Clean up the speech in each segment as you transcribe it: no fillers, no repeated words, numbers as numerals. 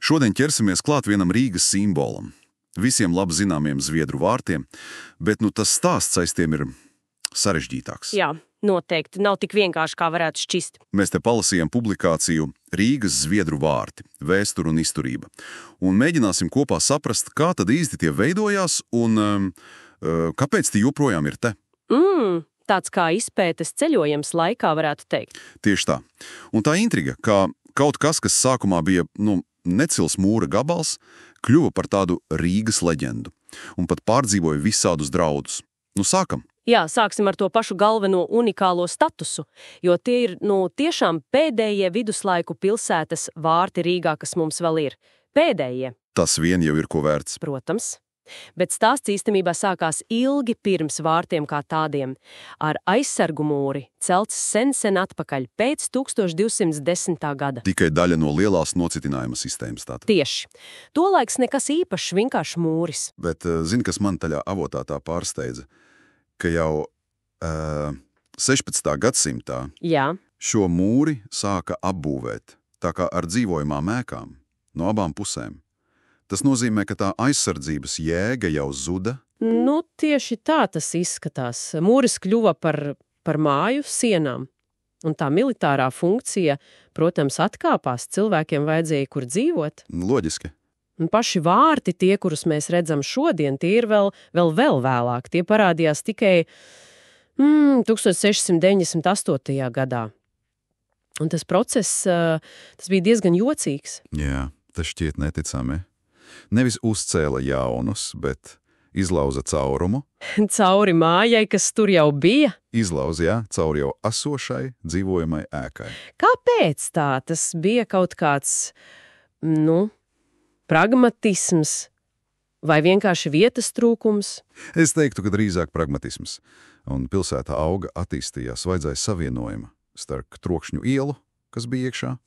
Šodien ķersimies klāt vienam Rīgas simbolam. Visiem labi zināmiem Zviedru vārtiem, bet tas stāsts aiz tiem ir sarežģītāks. Jā, noteikti. Nav tik vienkārši, kā varētu šķist. Mēs te palasījām publikāciju Rīgas Zviedru vārti – vēsture un izturība. Un mēģināsim kopā saprast, kā tad īsti tie veidojās un kāpēc tie joprojām ir te. Tāds kā izpētes ceļojums laikā varētu teikt. Tieši tā. Un tā intriga, kā kaut kas sākumā bija, necils mūra gabals, kļuva par tādu Rīgas leģendu un pat pārdzīvoja visādus draudus. Sākam! Jā, sāksim ar to pašu galveno unikālo statusu, jo tie ir, tiešām pēdējie viduslaiku pilsētas vārti Rīgā, kas mums vēl ir. Pēdējie. Tas vien jau ir ko vērts. Protams. Bet stāsts īstenībā sākās ilgi pirms vārtiem kā tādiem, ar aizsargu mūri, celts sen atpakaļ pēc 1210. gada. Tikai daļa no lielās nocitinājuma sistēmas tātad. Tieši. Tolaiks nekas īpašs, vienkārši mūris. Bet zini, kas man taļā avotā tā pārsteidza? Ka jau 16. gadsimtā šo mūri sāka apbūvēt, tā kā ar dzīvojumām ēkām, no abām pusēm. Tas nozīmē, ka tā aizsardzības jēga jau zuda? Tieši tā tas izskatās. Mūris kļuva par māju sienām. Un tā militārā funkcija, protams, atkāpās. Cilvēkiem vajadzēja, kur dzīvot. Loģiski. Un paši vārti, tie, kurus mēs redzam šodien, tie ir vēl vēlāk. Tie parādījās tikai 1698. gadā. Un tas process, tas bija diezgan jocīgs. Jā, tas šķiet neticami. Nevis uzcēla jaunus, bet izlauza caurumu. Cauri mājai, kas tur jau bija. Izlauza, cauri jau esošai dzīvojamai ēkai. Kāpēc tā? Tas bija kaut kāds, pragmatisms vai vienkārši vietas trūkums? Es teiktu, ka drīzāk pragmatisms. Un pilsēta auga, attīstījās, vajadzēja savienojuma starp Trokšņu ielu, kas bija iekšā.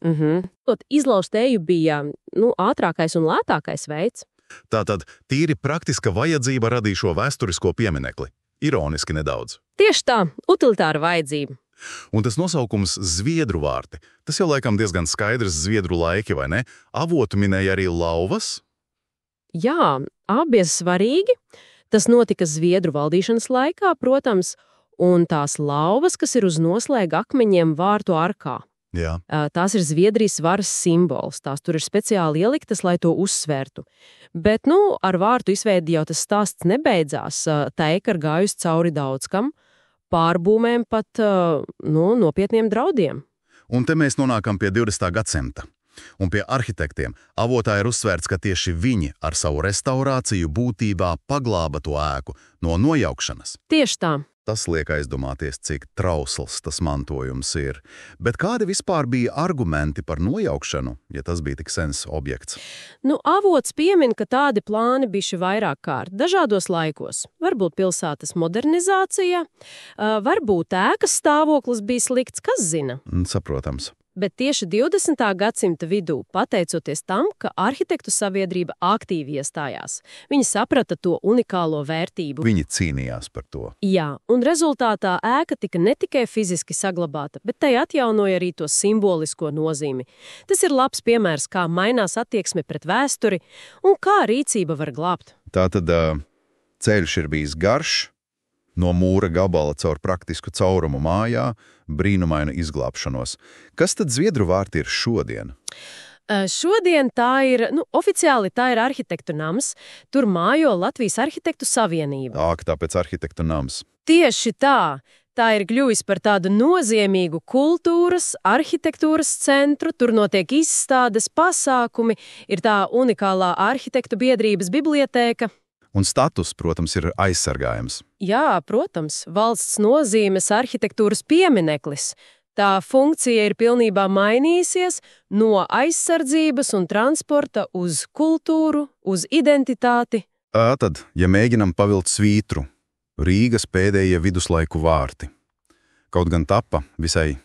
Izlaust eju bija, ātrākais un lētākais veids. Tātad tīri praktiska vajadzība radīja šo vēsturisko pieminekli. Ironiski nedaudz. Tieši tā, utilitāra vajadzība. Un tas nosaukums Zviedru vārti, tas jau laikam diezgan skaidrs Zviedru laiki, vai ne? Avotu minēja arī lauvas? Jā, abi svarīgi. Tas notika Zviedru valdīšanas laikā, protams, un tās lauvas, kas ir uz noslēga akmeņiem vārtu arkā. Jā. Tās ir Zviedrijas varas simbols. Tās tur ir speciāli ieliktas, lai to uzsvērtu. Bet, ar vārtu izveidi jau tas stāsts nebeidzās. Tā eka ir gājusi cauri daudz kam, pārbūmēm pat, nopietniem draudiem. Un te mēs nonākam pie 20. gadsimta. Un pie arhitektiem avotā ir uzsvērts, ka tieši viņi ar savu restaurāciju būtībā paglāba to ēku no nojaukšanas. Tieši tā. Tas liek aizdomāties, cik trausls tas mantojums ir. Bet kādi vispār bija argumenti par nojaukšanu, ja tas bija tik sens objekts? Avots piemin, ka tādi plāni bijuši vairāk kārt, dažādos laikos. Varbūt pilsētas modernizācija, varbūt ēkas stāvoklis bija slikts, kas zina? Saprotams. Bet tieši 20. gadsimta vidū, pateicoties tam, ka arhitektu sabiedrība aktīvi iestājās, viņi saprata to unikālo vērtību. Viņi cīnījās par to. Jā, un rezultātā ēka tika ne tikai fiziski saglabāta, bet tai atjaunoja arī to simbolisko nozīmi. Tas ir labs piemērs, kā mainās attieksme pret vēsturi un kā rīcība var glābt. Tātad ceļš ir bijis garš, no mūra gabala caur praktisku caurumu mājā, brīnumaina izglābšanos. Kas tad Zviedru vārti ir šodien? Šodien tā ir, oficiāli tā ir arhitektu nams. Tur mājo Latvijas arhitektu savienība. Tāpēc arhitektu nams. Tieši tā. Tā ir kļuvis par tādu nozīmīgu kultūras, arhitektūras centru. Tur notiek izstādes, pasākumi, ir tā unikālā arhitektu biedrības bibliotēka. Un status, protams, ir aizsargājams. Jā, protams, valsts nozīmes arhitektūras piemineklis. Tā funkcija ir pilnībā mainījusies no aizsardzības un transporta uz kultūru, uz identitāti. Tad, ja mēģinam pavilkt svītru, Rīgas pēdējie viduslaiku vārti. Kaut gan tapa visai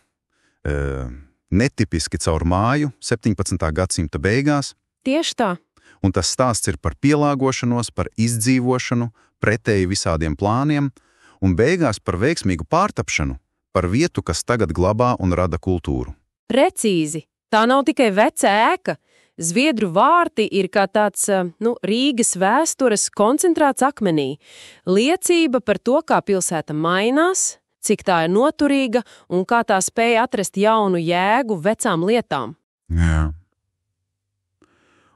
netipiski caur māju 17. gadsimta beigās. Tieši tā. Un tas stāsts ir par pielāgošanos, par izdzīvošanu, pretēji visādiem plāniem, un beigās par veiksmīgu pārtapšanu, par vietu, kas tagad glabā un rada kultūru. Precīzi. Tā nav tikai veca ēka. Zviedru vārti ir kā tāds, Rīgas vēstures koncentrāts akmenī. Liecība par to, kā pilsēta mainās, cik tā ir noturīga un kā tā spēja atrast jaunu jēgu vecām lietām. Jā.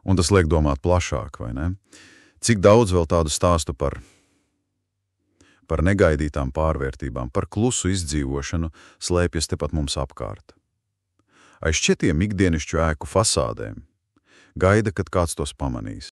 Un tas liek domāt plašāk, vai ne? Cik daudz vēl tādu stāstu par negaidītām pārvērtībām, par klusu izdzīvošanu slēpjas tepat mums apkārt. Aiz šķietiem ikdienišķu ēku fasādēm gaida, kad kāds tos pamanīs.